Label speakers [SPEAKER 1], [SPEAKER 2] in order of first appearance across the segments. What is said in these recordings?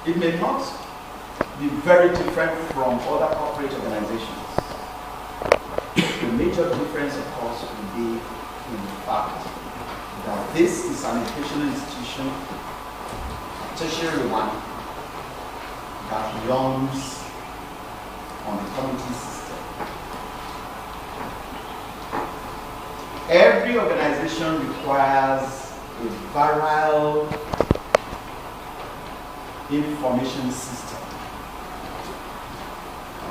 [SPEAKER 1] It may not be very different from other corporate organizations. The major difference, of course, will be in the fact that this is an educational institution, tertiary one, that runs on a committee system. Every organization requires a viral information system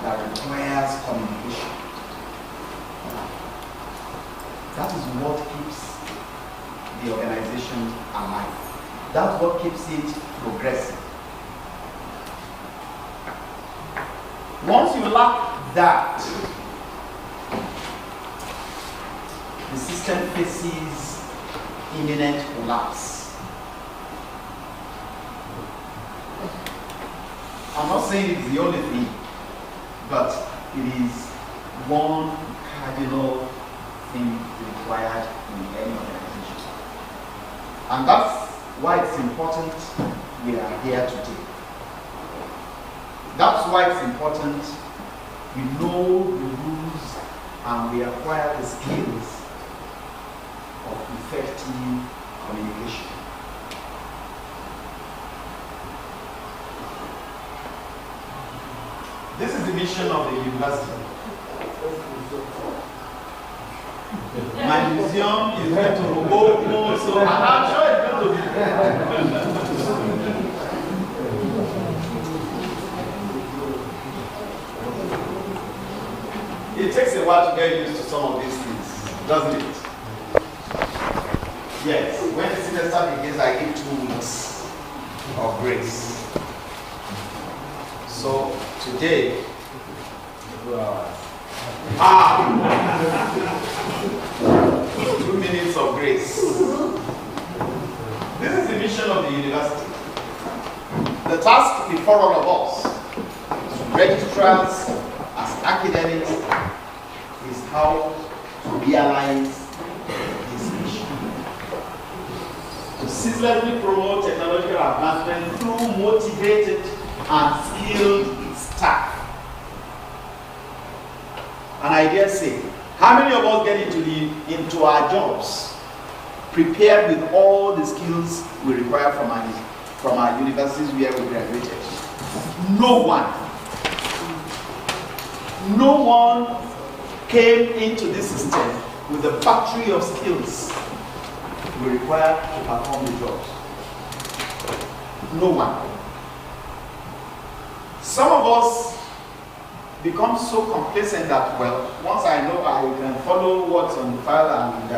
[SPEAKER 1] that requires communication. That is what keeps the organization alive. That's what keeps it progressing. Once you lack that, the system faces imminent collapse. I'm not saying it's the only thing, but it is one cardinal thing required in any organization. And that's why it's important we are here today. That's why it's important we know the rules and we acquire the skills of effective communication. This is the mission of the university. My museum is going to open, so I'm sure it's going to be. It takes a while to get used to some of these things, doesn't it? Yes. When the semester begins, I give 2 weeks of grace. So today, 2 minutes of grace. This is the mission of the university. The task before all of us, as registrars, as academics, is how to realize this mission. To ceaselessly promote technological advancement through motivated and skilled staff. And I dare say, how many of us get into our jobs prepared with all the skills we require from our universities where we graduated? No one. No one came into this system with the battery of skills we require to perform the jobs. No one. Some of us become so complacent that, well, once I know I can follow what's on the file and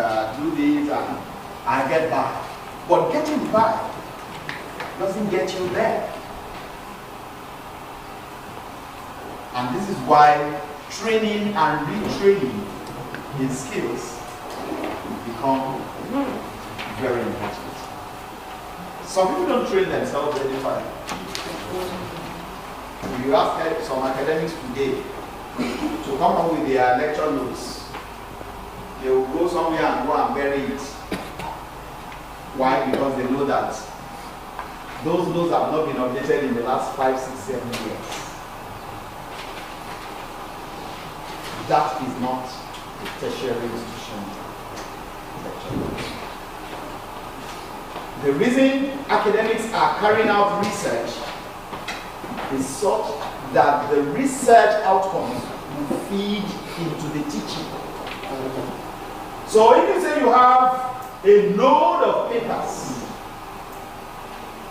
[SPEAKER 1] do this and I get by. But getting by doesn't get you there. And this is why training and retraining in skills become very important. Some people don't train themselves very fine. If you ask some academics today to come up with their lecture notes, they will go somewhere and go and bury it. Why? Because they know that those notes have not been updated in the last 5, 6, 7 years. That is not a tertiary institution lecture note. The reason academics are carrying out research is such that the research outcomes will feed into the teaching. So if you say you have a load of papers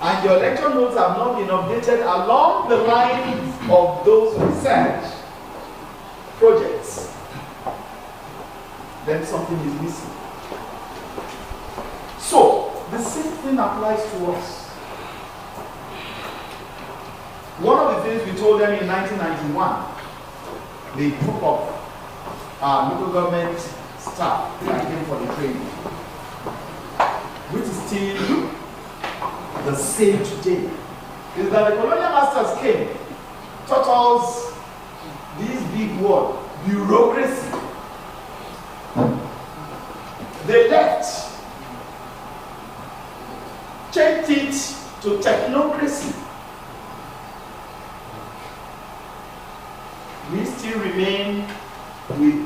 [SPEAKER 1] and your lecture notes have not been updated along the lines of those research projects, then something is missing. So the same thing applies to us. One of the things we told them in 1991, the group of local government staff that came for the training, which is still the same today, is that the colonial masters came, taught us this big word, bureaucracy. They left, changed it to technocracy.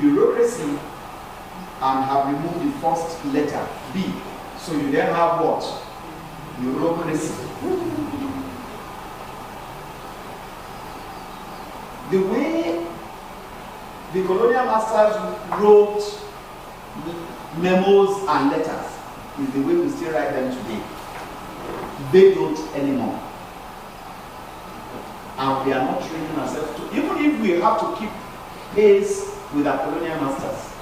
[SPEAKER 1] bureaucracy and have removed the first letter, B. So you then have what? Bureaucracy. The way the colonial masters wrote memos and letters is the way we still write them today. They don't anymore. And we are not training ourselves to, even if we have to keep pace with our colonial masters.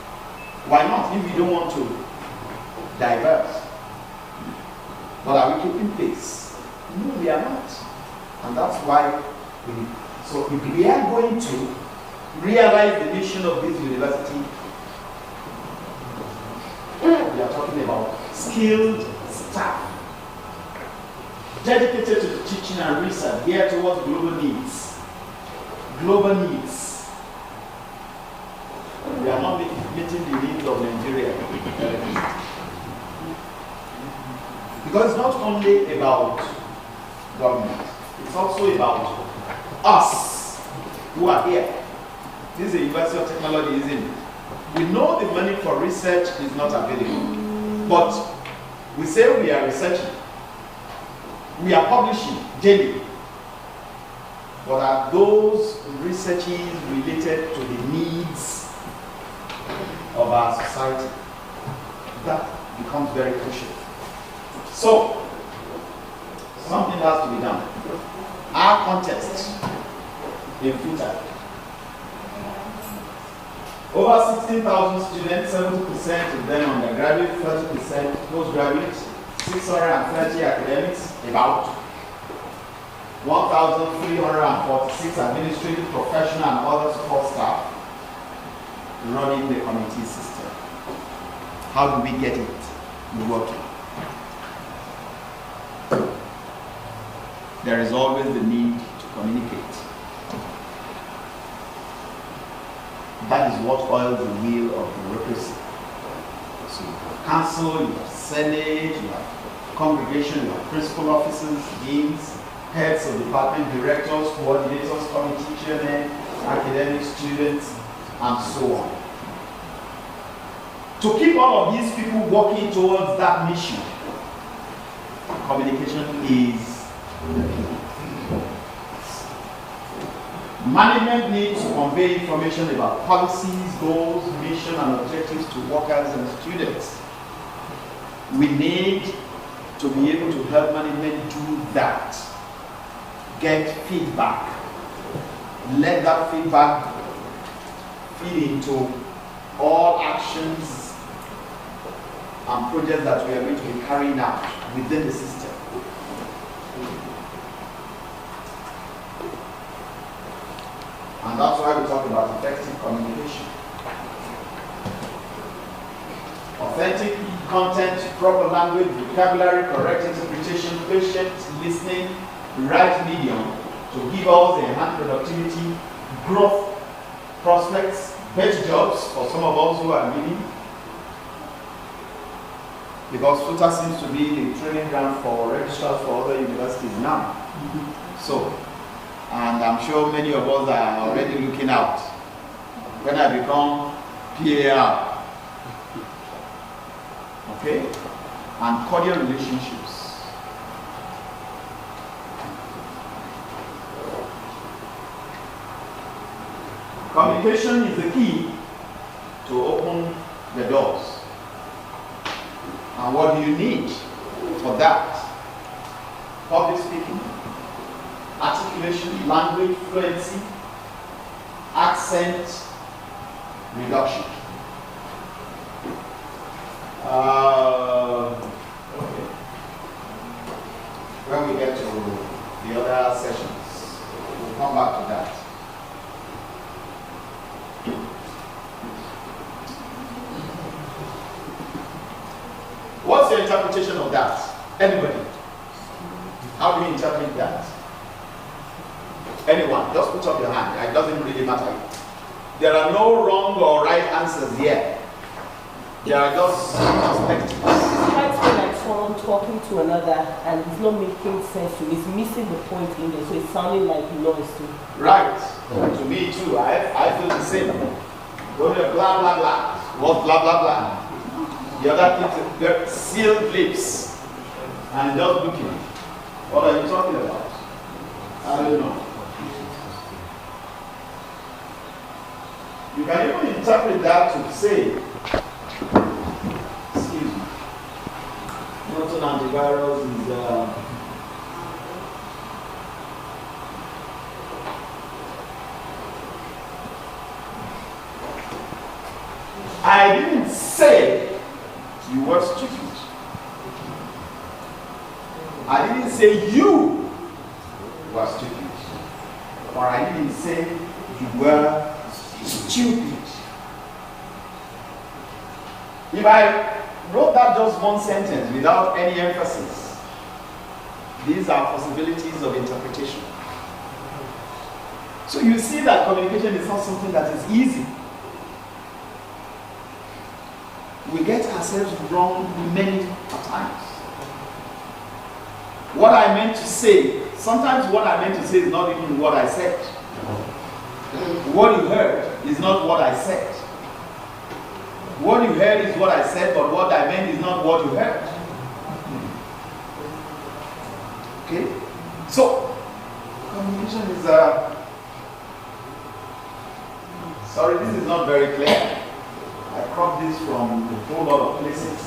[SPEAKER 1] Why not, if we don't want to divert? But are we keeping pace? No, we are not. And that's why so if we are going to realize the mission of this university, we are talking about skilled staff dedicated to the teaching and research geared towards global needs. Global needs. We are not meeting the needs of Nigeria. Because it's not only about government, it's also about us who are here. This is the University of Technology, isn't it? We know the money for research is not available, but we say we are researching. We are publishing daily. But are those researches related to the needs of our society? That becomes very crucial. So, something has to be done. Our contest in FUTA, over 16,000 students, 70% of them undergraduate, 30% postgraduate, 630 academics, about 1,346 administrative, professional, and other support staff running the committee system. How do we get it working? There is always the need to communicate. That is what oils the wheel of bureaucracy. So you have council, you have senate, you have congregation, you have principal officers, deans, heads of department, directors, coordinators, committee chairmen, academic students, and so on. To keep all of these people working towards that mission, communication is the key. Management needs to convey information about policies, goals, mission, and objectives to workers and students. We need to be able to help management do that. Get feedback. Let that feedback feed into all actions and projects that we are going to be carrying out within the system. And that's why we talk about effective communication. Authentic content, proper language, vocabulary, correct interpretation, patient listening, right medium to give us enhanced productivity, growth prospects, better jobs for some of us who are leaving. Because FUTA seems to be the training ground for registrars for other universities now. So, and I'm sure many of us are already looking out. When I become PAR, okay, and cordial relationships. Communication is the key to open the doors. And what do you need for that? Public speaking, articulation, language fluency, accent reduction. Okay. When we get to the other sessions, we'll come back to that. What's your interpretation of that? Anybody? How do you interpret that? Anyone? Just put up your hand. It doesn't really matter. There are no wrong or right answers here. There are just perspectives.
[SPEAKER 2] It might be like someone talking to another and it's not making sense to me. It's missing the point in there, so it's sounding like noise too.
[SPEAKER 1] Right. To me too. I feel the same. When you're blah blah blah, what blah blah blah? The other thing, they're sealed lips, and just looking. What are you talking about? I don't know. You can even interpret that to say, excuse me, not an antivirus is I didn't say you were stupid. I didn't say you were stupid. Or I didn't say you were stupid. If I wrote that just one sentence without any emphasis, these are possibilities of interpretation. So you see that communication is not something that is easy. We get ourselves wrong many times. What I meant to say, sometimes what I meant to say is not even what I said. What you heard is not what I said. What you heard is what I said, but what I meant is not what you heard. Okay? So, communication is sorry, this is not very clear. I cropped this from a whole lot of places.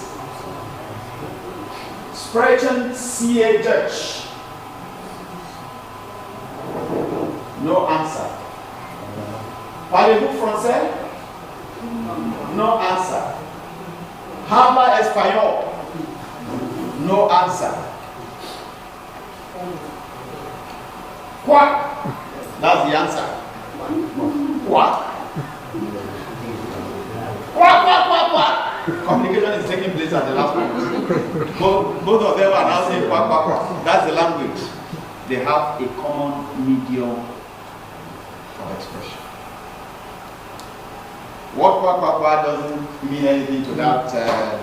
[SPEAKER 1] Sprechen Sie Deutsch? No answer. Parlez-vous français? No answer. Habla español? No answer. What? That's the answer. What? Quack. Communication is taking place at the last moment. Both of them are now saying quack. That's the language. They have a common medium of expression. What quack doesn't mean anything to that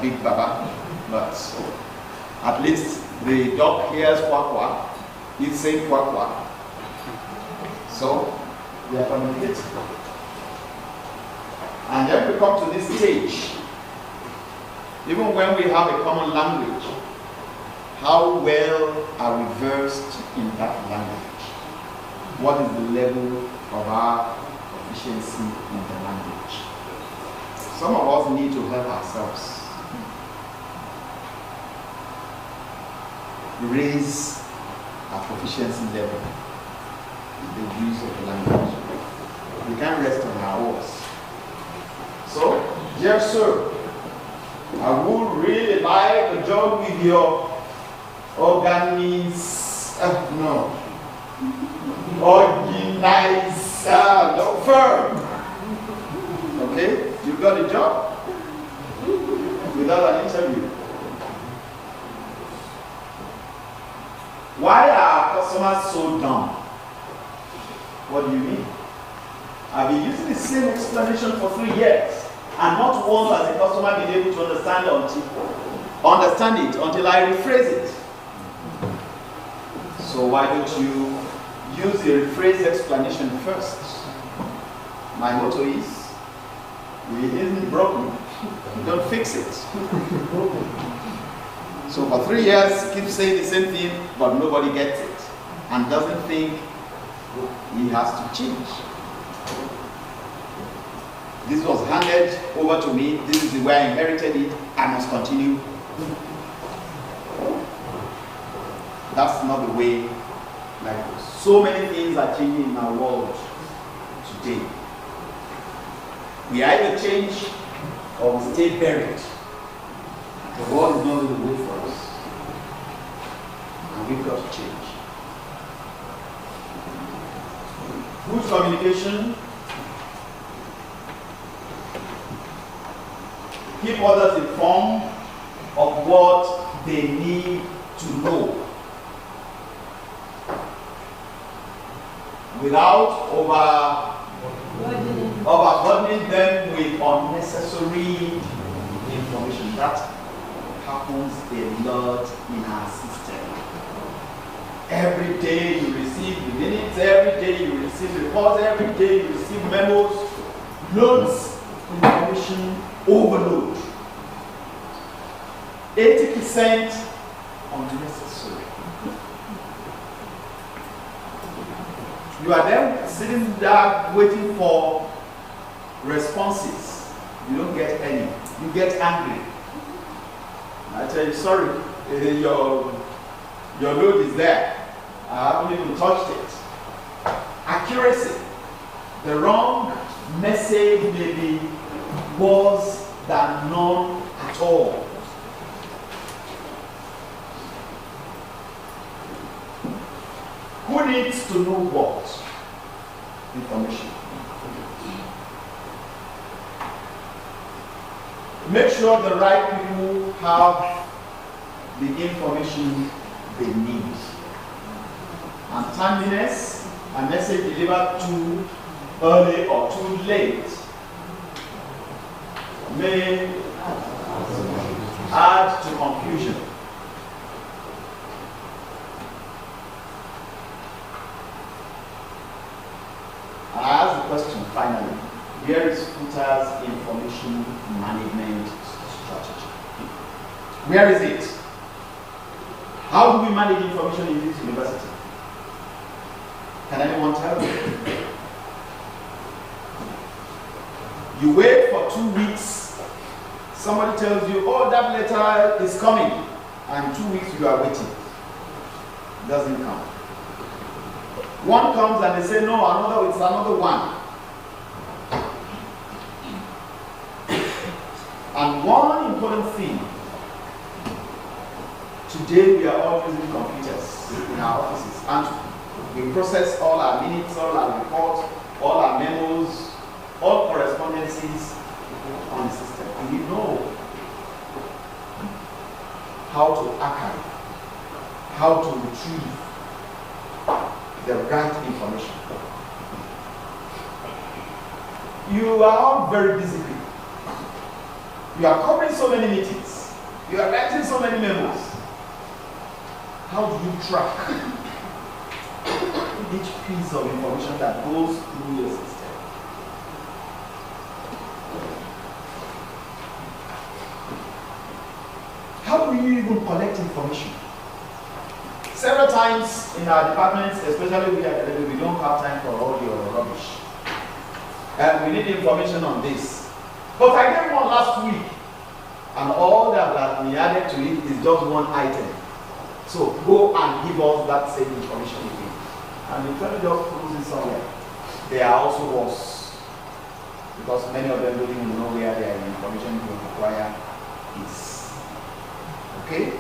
[SPEAKER 1] big baba, but at least the dog hears quack. He's saying quack. So they are communicating. And then we come to this stage, even when we have a common language, how well are we versed in that language? What is the level of our proficiency in the language? Some of us need to help ourselves raise our proficiency level in the use of the language. We can't rest on our oars. So, dear sir, I would really like a job with your organized firm. Okay, you got a job without an interview. Why are customers so dumb? What do you mean? I've been using the same explanation for 3 years. And not once has a customer been able to understand it until I rephrase it. So why don't you use the rephrased explanation first? My motto is, if it isn't broken, don't fix it. So for 3 years, keep saying the same thing, but nobody gets it and doesn't think he has to change. This was handed over to me. This is the way I inherited it. I must continue. That's not the way. Like so many things are changing in our world today. We either change or we stay buried. The world is not going to wait for us. And we've got to change. Good communication. Keep others informed of what they need to know without overburdening them with unnecessary information. That happens a lot in our system. Every day you receive minutes, every day you receive reports, every day you receive memos, notes, information overload. 80% unnecessary. You are then sitting there waiting for responses. You don't get any. You get angry. I tell you, sorry, your load is there. I haven't even touched it. Accuracy. The wrong message may be worse than none at all. Who needs to know what? Information. Make sure the right people have the information they need. And timeliness, a message delivered too early or too late, may add to confusion. I ask the question finally. Here is FUTA's information management strategy. Where is it? How do we manage information in this university? Can anyone tell me? You wait for 2 weeks, somebody tells you, oh, that letter is coming, and 2 weeks you are waiting. It doesn't come. One comes and they say, no, it's another one. And one important thing, today we are all using computers in our offices, and we process all our minutes, all our reports, all our memos, all correspondences on the system. And we know how to archive, how to retrieve the right information. You are all very busy people. You are covering so many meetings. You are writing so many memos. How do you track each piece of information that goes through your system? How do you even collect information? Several times in our departments, especially we at the level, we don't have time for all your rubbish. And we need information on this. But I gave one last week, and all that we added to it is just one item. So go and give us that same information again. And the fellow just throws it somewhere. They are also worse, because many of them don't even know where their information will require is. Okay?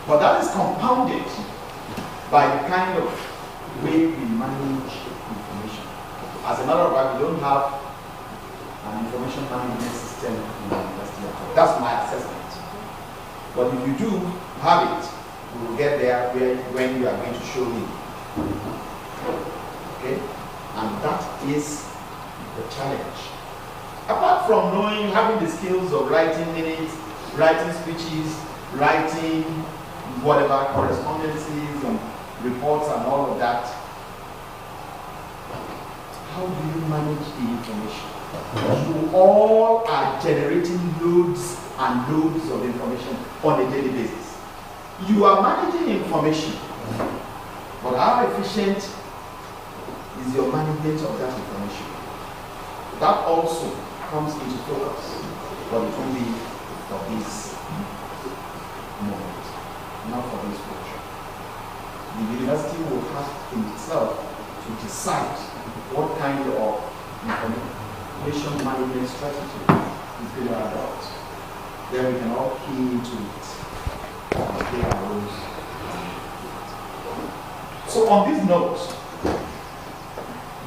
[SPEAKER 1] But that is compounded by the kind of way we manage information. As a matter of fact, we don't have an information management system in the university at all. That's my assessment. But if you do have it, we will get there when we are going to show you. Okay? And that is the challenge. Apart from knowing, having the skills of writing minutes, writing speeches, writing whatever correspondences and reports and all of that, how do you manage the information? You all are generating loads and loads of information on a daily basis. You are managing information, but how efficient is your management of that information? That also comes into focus, but it will be for this moment, not for this workshop. The university will have in itself to decide what kind of information management strategy is going to adopt. Then we can all key into it and play our roles. So on this note,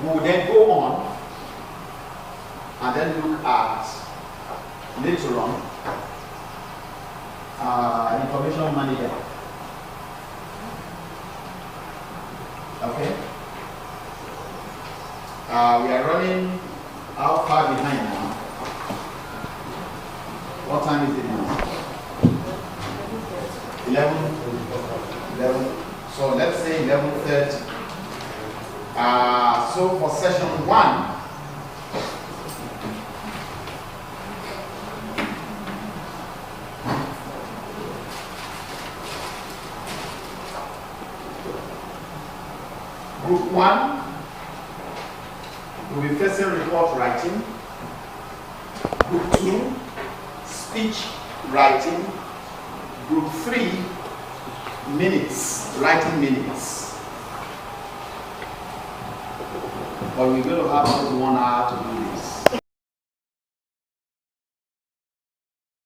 [SPEAKER 1] we will then go on and then look at later on information manager. Okay? We are running how far behind now? What time is it now? 11. So let's say 11:30. So for session 1, Group 1 will be facing report writing. Group 2, speech writing. Group 3, minutes, writing minutes. But we're going to have just 1 hour to do this.